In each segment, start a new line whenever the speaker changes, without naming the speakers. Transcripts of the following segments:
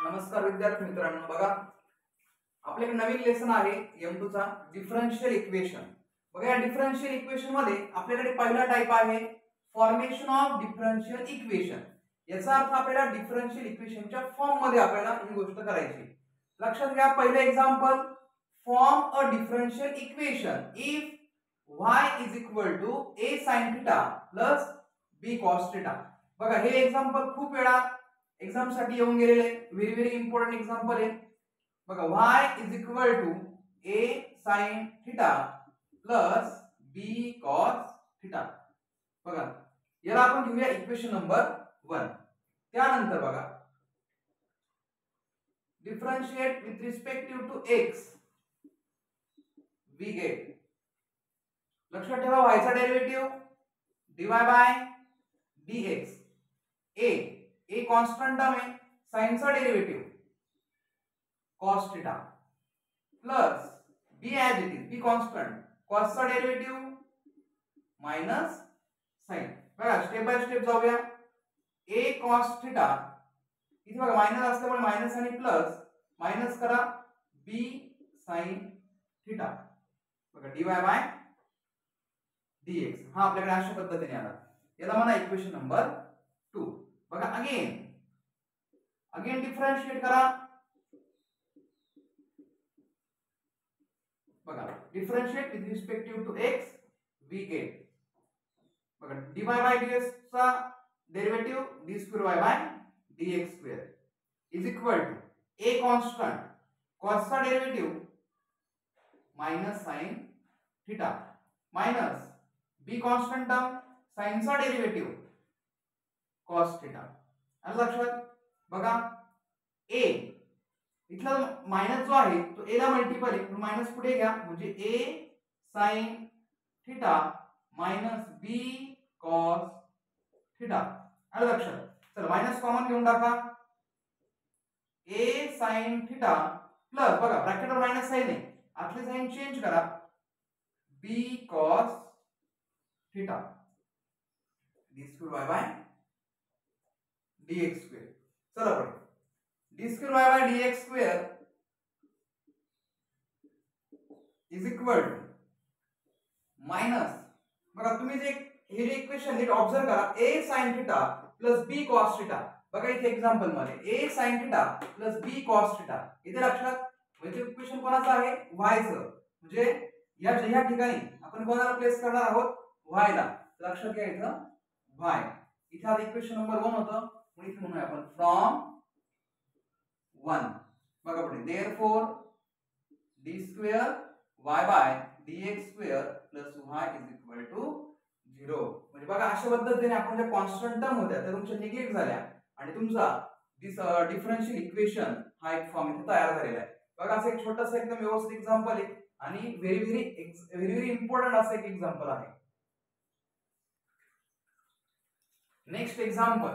नमस्कार विद्यार्थी मित्रांनो, बघा आपल्याकडे नवीन लेसन आहे M2 चा डिफरन्शियल इक्वेशन। बघा या डिफरन्शियल इक्वेशन मध्ये आपल्याकडे पहिला टाइप आहे फॉर्मेशन ऑफ डिफरन्शियल इक्वेशन। याचा अर्थ आपल्याला डिफरन्शियल इक्वेशनच्या फॉर्म मध्ये आपल्याला ही गोष्ट करायची। लक्षात घ्या, पहिलं example, form a differential equation if y is equal to a sin theta plus b cos theta। बघा हे एक्झाम्पल खूप वेळा एग्जाम साठी येऊन गेलेले, व्हेरी व्हेरी इम्पॉर्टंट एक्झाम्पल आहे। बघा y is equal to a sin theta plus b cos theta। बघा याला आपण घेऊया इक्वेशन नंबर 1। त्यानंतर बघा differentiate with respective to x, we get, लक्षात ठेवा y चा derivative dy by dx, a constant term है, sin चा derivative cos theta plus b as it is, b constant, cos चा डेरिव्हेटिव्ह माइनस sin। बघा step by step जाऊया। a cos theta, इथे बघा माइनस असल्यामुळे माइनस आणि प्लस, माइनस करा b sin थीटा, बघा dy बाय dx। हा आपल्याकडे अशा पद्धतीने आला, याला म्हणा इक्वेशन नंबर 2। बघा अगेन डिफरन्शिएट करा। बघा differentiate with respective to x, we get, बघा dy बाय dx चा derivative d square y by dx square is equal to a constant, cos चा derivative minus sin theta minus b constant term, sin चा derivative cos theta. आणि लक्षात बघा a इथला minus जो आहे तो a ला मल्टिपल आहे, म्हणून माइनस पुढे घ्या, म्हणजे a sin theta minus b cos theta. आणि लक्षात चला माइनस कॉमन घेऊन टाका, a sin थीटा प्लस, बघा ब्रॅकेट वर माइनस साइन आहे, आतले साइन चेंज करा, b cos theta d square y by dx square. चला पुढे d square y by dx square is equal to minus, बघा तुम्ही जे हे इक्वेशन नीट ऑब्झर्व करा, a sin theta plus b cos theta. बघा इथे एक्झाम्पल मध्ये a sin theta plus b cos theta, इथे लक्षात म्हणजे इक्वेशन कोणाचं आहे, y चं, म्हणजे या ठिकाणी आपण कोणाला प्लेस करणार आहोत, y ला। लक्षात घ्या इथं y, इथे आता इक्वेशन नंबर 1 होतं, म्हणून इथे म्हणूया आपण फ्रॉम 1। बघा पुढे therefore d square y by dx square plus y is equal to 0। म्हणजे बघा अशा पद्धतीने आपण ज्या कॉन्स्टंट टर्म होत्या त्या तुमच्या निगेट झाल्या आणि तुमचा डिफरन्शियल इक्वेशन हा एक फॉर्म इथे तयार झालेला आहे। बघा असं एक छोटंसं एकदम व्यवस्थित एक्झाम्पल आहे आणि व्हेरी व्हेरी इम्पॉर्टंट असं एक एक्झाम्पल आहे। नेक्स्ट एक्झाम्पल,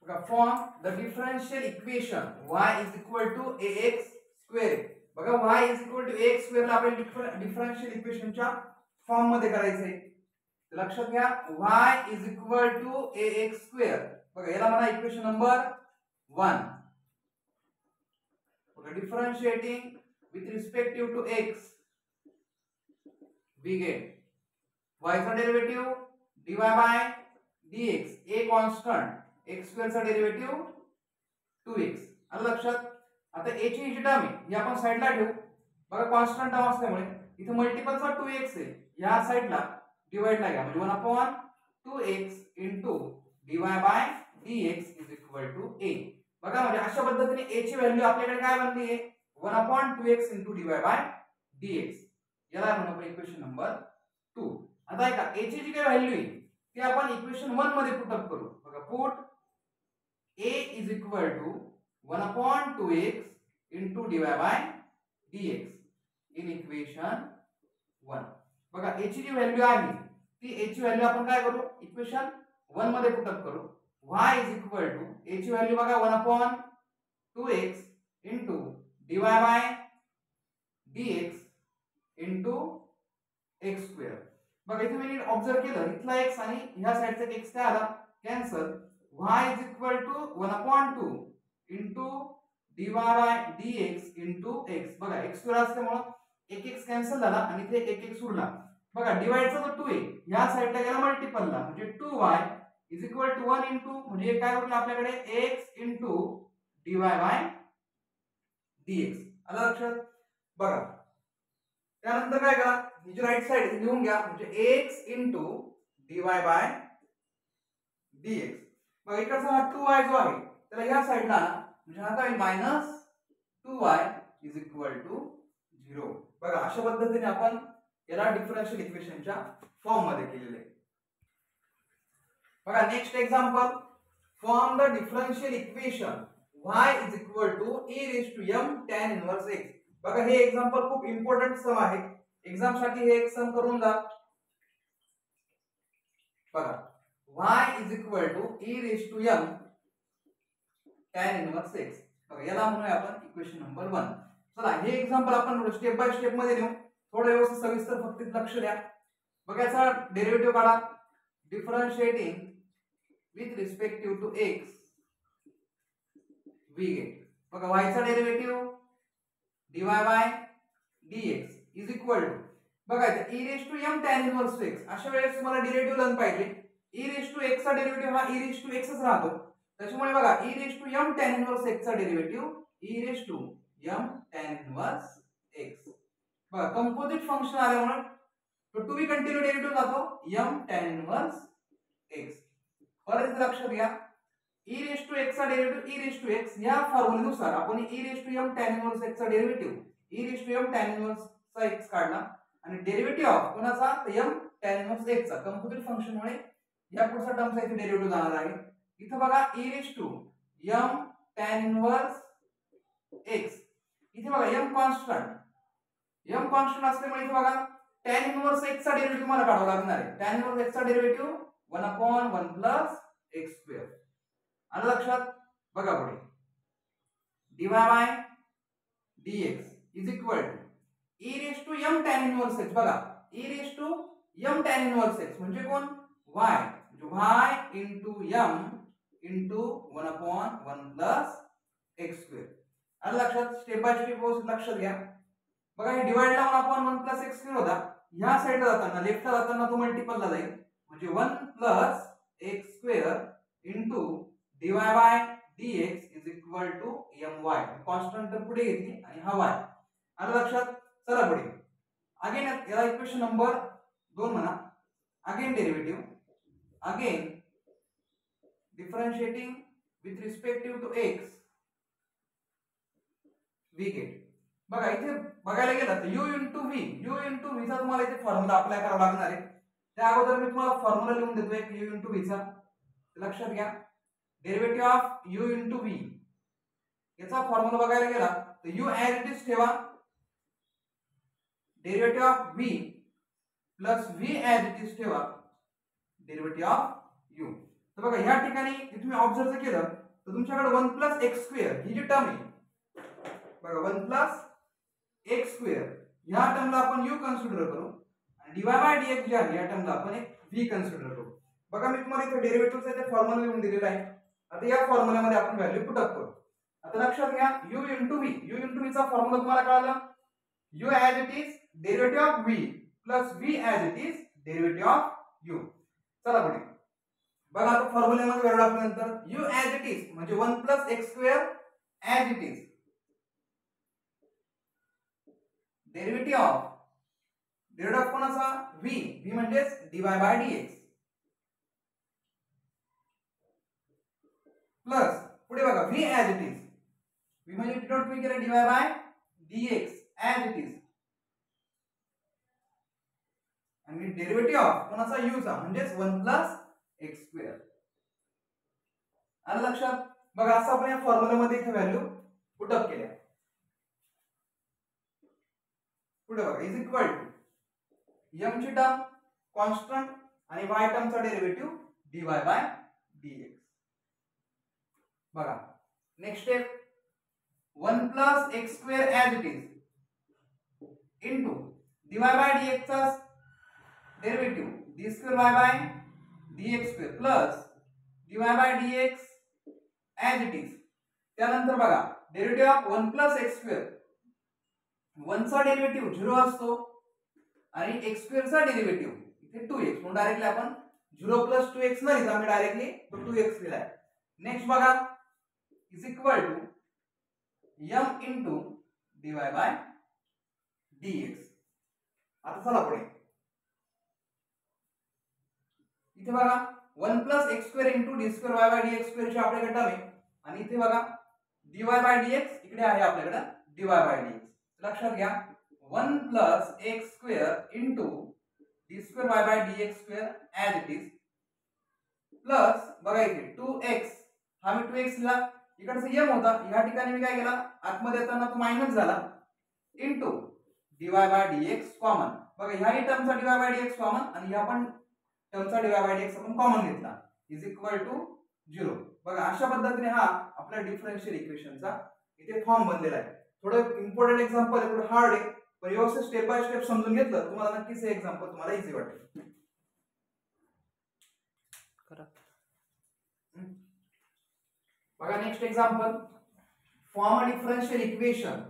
बघा form the differential equation y is equal to ax square. बघा y is equal to ax square ला आपल्याला डिफरन्शियल इक्वेशनच्या फॉर्म मध्ये करायचंय। लक्षात घ्या y is equal to ax square, बघा याला म्हणा इक्वेशन नंबर 1। बघा differentiating with respective to x, we get y चा derivative dy by dx, a constant, x square चा डेरिव्हेटिव्ह 2x। आणि लक्षात आता a ची ही टर्म आहे ही आपण साइडला ठेवू, बघा कांस्टेंट टर्म असल्यामुळे इथे मल्टिपलचा 2x आहे, या साइडला डिवाइडला घ्या, म्हणजे 1/2x into dy by dx is equal to a। बघा म्हणजे अशा पद्धतीने a ची व्हॅल्यू आपल्याकडे काय बनली आहे, 1/2x into dy by dx, याला म्हणू आपण इक्वेशन नंबर 2। आता ऐका a ची जी काय व्हॅल्यू आहे ती आपण इक्वेशन 1 मध्ये पुट अप करू। बघा put a is equal to 1/2x into dy by dx in equation 1। बघा a ची जी व्हॅल्यू आहे ती a ची व्हॅल्यू आपण काय करू, इक्वेशन 1 मध्ये पुट अप करू। y is equal to a ची व्हॅल्यू बघा 1/2x into dy by dx into x square. बघा इथे मी ऑब्झर्व केलं, इथला x आणि ह्या साइडचा x काय आला, cancel, y is equal to 1/2 into dy by dx into x. बघा x स्क्वेअर असल्यामुळे एक x कॅन्सल झाला आणि इथे एक x उरला. बघा डिवाइडचा जो 2 आहे ह्या साइडला गेला मल्टिपलला म्हणजे 2y is equal to 1 into म्हणजे काय उरलं आपल्याकडे x into dy by dx. आलं लक्षात? बघा त्यानंतर काय करा ही जी राईट साइड लिहून घ्या म्हणजे x into dy by dx. मग इकडचा हा 2y जो आहे त्याला ह्या साइडला म्हणजे हा काय minus 2y is equal to 0. बघा अशा पद्धतीने आपण याला डिफरन्शियल इक्वेशनच्या फॉर्म मध्ये केलेले आहे. बघा next example form the differential equation y is equal to e raise to m tan inverse x. बघा हे एक्झाम्पल खूप इम्पॉर्टंट सम आहे एग्जाम साठी हे एक सम करून जा. बघा y is equal to e raise to m tan inverse x. बघा याला म्हणूया आपण इक्वेशन नंबर 1. चला हे एक्झाम्पल आपण स्टेप बाय स्टेप मध्ये नेऊ. थोडं व्यवस्थित सविस्तर फक्त लक्ष द्या. बघा याचा डेरिव्हेटिव्ह काढा. Differentiating with respective to x we get. बघा y चा derivative dy by dx is equal to बघा इथे e raise to m tan inverse x. अशा वेळेस तुम्हाला डेरिव्हेटिव्ह लिहायला पाहिजे. e रेज टू x चा डेरिव्हेटिव्ह हा e रेज टू x च राहतो. त्याच्यामुळे बघा e raise to m tan inverse x चा derivative e raise to m tan inverse x. बघा कंपोजिट फंक्शन आल्यामुळे तो टू बी कंटिन्यू डेरिव्हेटिव्ह जातो m tan इनवर्स x. परत लक्षात घ्या e रेज टू x चा derivative e raise to x या फॉर्म्युल्यानुसार आपण e raise to m tan inverse x चा derivative e raise to m tan inverse चा x काढला आणि डेरिव्हेटिव्ह ऑफ कोणाचा m tan इनवर्स x चा कंपोजिट फंक्शन मुळे या पुढचा टर्मचा इथे डेरिव्हेटिव्ह जाणार आहे. इथे बघा e raise to m tan inverse x. इथे बघा m कॉन्स्टंट असल्यामुळे इथे बघा tan इनवर्स x चा डेरिव्हेटिव्ह मला काढावा लागणार आहे. tan इनवर्स x चा डेरिव्हेटिव्ह 1/1 प्लस x स्क्वेअर. आलं लक्षात? बघा पुढे dy by dx is equal to e raise to m tan inverse x. बघा e raise to m tan inverse x म्हणजे कोण y म्हणजे y into m into 1/1 plus x square. आलं लक्षात? स्टेप बाय स्टेप लक्षात घ्या. बघा हे डिवाइड ला 1/1 प्लस x स्क्वेअर होता. ह्या साइडला जाताना लेफ्टला जाताना तो मल्टिपलला जाईल म्हणजे 1 plus x square into dy by dx is equal to my. Constant तर पुढे घेतली आणि हा y. आलं लक्षात? चला पुढे अगेन याला इक्वेशन नंबर 2 म्हणा. Again derivative again differentiating with respective to x we get. बघा इथे बघायला गेलं तर u इंटू v चा तुम्हाला इथे फॉर्म्युला अप्लाय करावा लागणार आहे. त्या अगोदर मी तुम्हाला फॉर्म्युला लिहून देतोय u इंटू v चा. लक्षात घ्या derivative of u into v याचा फॉर्म्युला बघायला गेला तर u ऍज इट इज ठेवा. Derivative of v plus v as it is ठेवा डेरिव्हेटिव्ह ऑफ u. तर बघा ह्या ठिकाणी तुम्ही ऑब्झर्व केलं तर तुमच्याकडे 1 प्लस x स्क्वेअर ही जी टर्म आहे बघा 1 प्लस x स्क्वेअर ह्या टर्मला आपण u कन्सिडर करू आणि dy बाय dx जी आहे या टर्मला आपण एक v कन्सिडर करू. बघा मी तुम्हाला इथे डेरिव्हेटिव्हचा इथे फॉर्म्युला लिहून दिलेला आहे. आता या फॉर्म्युल्यामध्ये आपण व्हॅल्यू पुट अप करू. आता लक्षात घ्या u इंटू v चा फॉर्म्युला तुम्हाला कळाला. u as it is derivative of v plus v as it is derivative of u. चला पुढे बघा आता फॉर्म्युल्यामध्ये व्हॅल्यू टाकल्यानंतर u ऍज इट इज म्हणजे 1 plus x square as it is derivative of कोणाचा v म्हणजे dy बाय dx प्लस पुढे बघा v as it is v म्हणजे डिनोट मी केलं dy by dx as it is आणि डेरिव्हेटिव्ह ऑफ कोणाचा u चा म्हणजे 1 प्लस x स्क्वेअर. आलं लक्षात? बघा असं आपण या फॉर्म्युल्यामध्ये इथे व्हॅल्यू पुट अप केल्या. पुढे बघा इज इक्वल टू m ची टर्म कॉन्स्टंट आणि y टर्मचा डेरिव्हेटिव्ह dy बाय dx. बघा next step 1 plus x square as it is into dy by dx चा derivative d square y by dx square plus dy by dx as it is. त्यानंतर बघा derivative of 1 plus x square, 1 चा derivative 0 असतो आणि x square चा derivative इथे 2x, म्हणून directly आपण 0 प्लस 2x न लिहिता मी डायरेक्टली तो 2x लिहिलाय. नेक्स्ट बघा is equal to m into dy by dx. आता चला पुढे इथे बघा 1 plus x square into d square y by dx square ची आपल्याकडे टर्म आहे आणि इथे बघा dy बाय dx इकडे आहे आपल्याकडे dy बाय dx. लक्षात घ्या 1 plus x square into d square y by dx square as it is plus बघा इथे 2x, हा मी 2x लिहिला, इकडचा m होता, या ठिकाणी मी काय केला आतमध्ये येताना तो मायनस झाला into dy by dx common. बघा ह्याही टर्मचा dy बाय dx कॉमन आणि ह्या पण टर्मचा dy बाय dx आपण कॉमन घेतला इज इक्वल टू 0. बघा अशा पद्धतीने हा आपला डिफरन्शियल इक्वेशनचा इथे फॉर्म बनलेला आहे. थोडं इम्पॉर्टंट एक्झाम्पल आहे, थोडं हार्ड आहे, पण व्यवस्थित स्टेप बाय स्टेप समजून घेतलं तुम्हाला नक्कीच हे एक्झाम्पल तुम्हाला इझी वाटेल. बघा next example, form a differential equation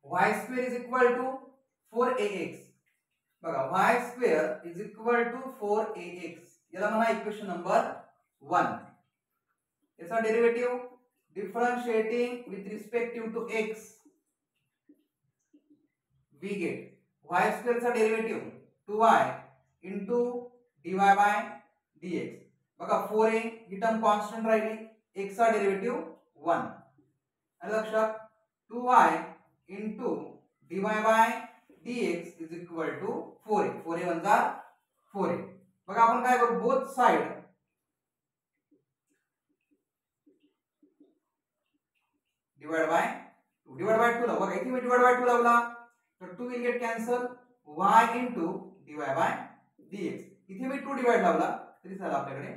y square is equal to 4ax. बघा y square is equal to 4ax, याला म्हणा इक्वेशन नंबर 1. याचा derivative differentiating with respective to x we get y square चा derivative 2y into dy by dx. बघा 4a ही term constant राहिली, x चा derivative 1 आणि लक्षात 2y into dy by dx is equal to 4a. 4a 1 जा 4a. बघा आपण काय करू, both side divide by 2. Divide by 2 ला बघा इथे मी डिवाइड बाय 2 लावला तर 2 will get cancel, y into dy by dx. इथे मी 2 डिवाइड लावला तरी झाला आपल्याकडे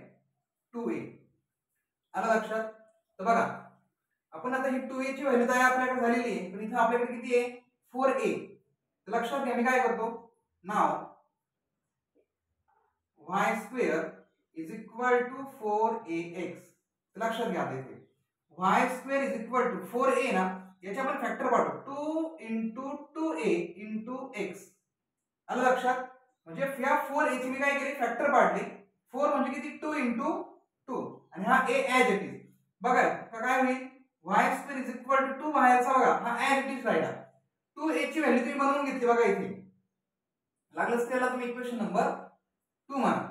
2a. आलं लक्षात. तर बघा आपण आता ही 2a ची व्हॅल्यू तर आपल्याकडे झालेली आहे, पण इथे आपल्याकडे किती आहे 4a. तर लक्षात घ्या मी काय करतो, नाव y square is equal to 4ax. लक्षात घ्या इथे y square is equal to 4a ना, याच्या आपण फॅक्टर पाठवू 2 इंटू 2a इंटू x. आलं लक्षात. म्हणजे या 4a ची मी काय केली फॅक्टर पाडले. 4 म्हणजे किती 2 इंटू 2 आणि हा a ॲज इट इज. बघा काय होईल y square is equal to 2 बाहेरचा बघा हा ॲज इट इज राहिला. 2a ची व्हॅल्यू तुम्ही बनवून घेतली बघा इथे. लागलंच त्याला तुम्ही इक्वेशन नंबर 2 म्हणा.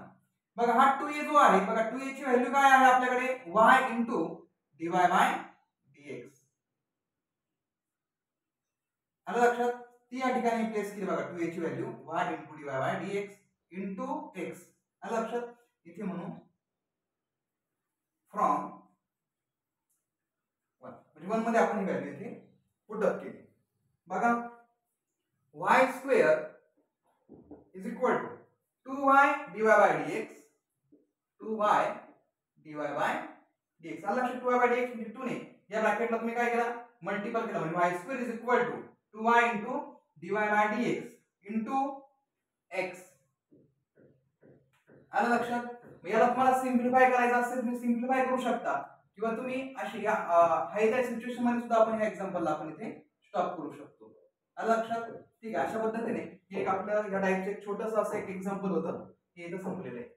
बघा हा 2a जो आहे बघा 2a ची व्हॅल्यू काय आहे आपल्याकडे y into dy by dx. आलं लक्षात. ती या ठिकाणी प्लेस केली बघा 2a ची value y into dy by dx into x. आलं लक्षात. इथे म्हणून फ्रॉम 1 म्हणजे 1 मध्ये आपण ही व्हॅल्यू इथे पुट अप केली. बघा y square is equal to 2y dy by dx 2y dy by dx. आलं लक्षात. 2y बाय dx म्हणजे 2 ने या ब्रॅकेटला तुम्ही काय केला मल्टिपल केला म्हणजे y square is equal to 2y into dy by dx into x. आलं लक्षात. याला तुम्हाला सिम्प्लिफाय करायचं असेल तुम्ही सिम्प्लिफाय करू शकता किंवा तुम्ही अशी हाय त्या सिच्युएशन मध्ये सुद्धा आपण ह्या एक्झाम्पलला आपण इथे स्टॉप करू शकतो. आलं लक्षात. ठीक आहे. अशा पद्धतीने हे एक आपलं या टाइपचं एक छोटंसं असं एक एक्झाम्पल होतं हे इथं संपलेलं आहे.